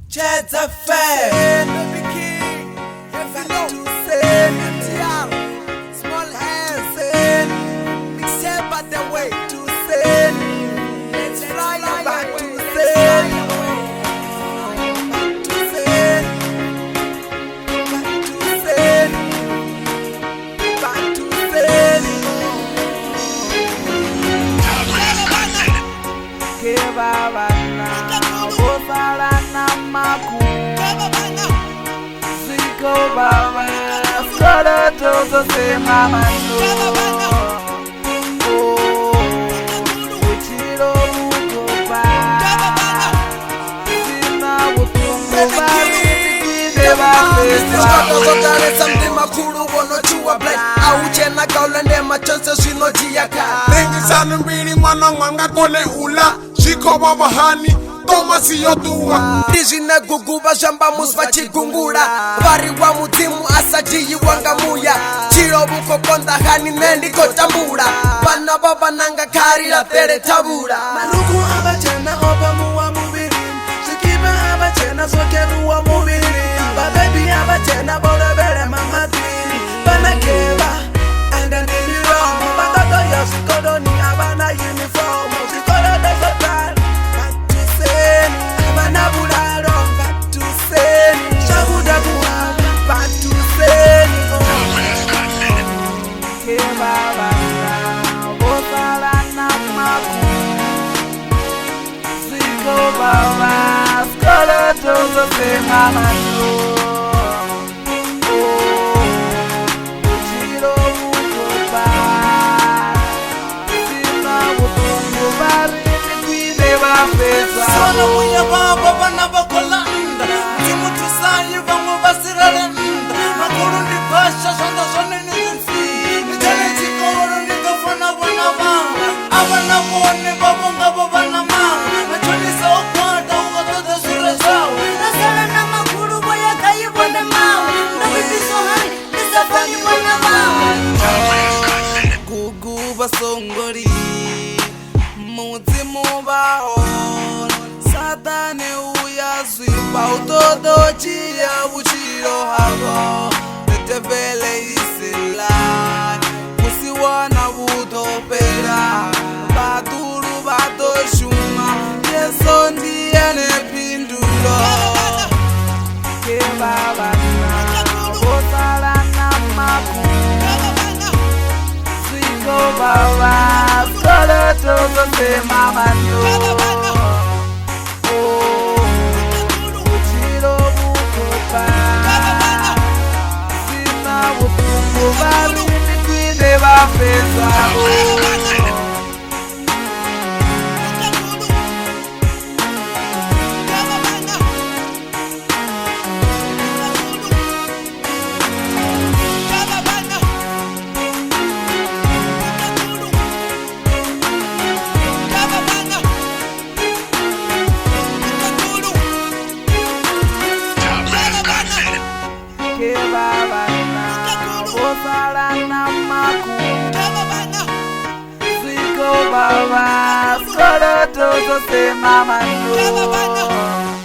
Chedza Fan, Baby King, to say, MTR, small hands, mixed by the way to say, let's fly back to say, back to say, Siko baba, skoro tozo se mama no. Uchiro mukoba, sina utungu bari deba pesa. Something makuru wono chua black. Auche na kaula ne machonse shino jiaka. Nengi sana mbili mwana mwanga kone ula. Shiko baba hani. Toma siyo tuwa Dijina gugu bashamba musva chigungura Bari wa mutimu asajiyi wangamuya Chiro buko konda hani nendi kotambura Bana baba nanga karira tere tabura Maruku abachena oba muwa mubirim. Sikiba abachena sokeruwa mubirim. Baby abachena bolebele mamatiri. Bana keba anda nini romo. Batoto ya sikodo ni abana uniform. Sikodo desotar abana bulalo. Back to seni shabuda buwa. Back to seni keba bana botala na maku. Siko baba, skoro tozo se mama no. Uchiro mukoba, sina utungu bari nikwide bapesa. Sona munya baba bana bakolanda, timu tusayi bangu basiralenda. Makuru ni pasha sonda sonne ni nfi. Nitele chikoro ni kafana wana banga. Abana mwone babonga babana mama. Basongori muzimu baho satane uyazwipa utoto chia buchiro habo tetevele isila kusiwana butopera baturu batoshuma yeso ndiye nepindulo kebabana otala na maku baba, skoro tozo se mama no. Uchiro mukoba, sina utungu bari nikwide bapesa. Siko baba, skoro tozo se mama no.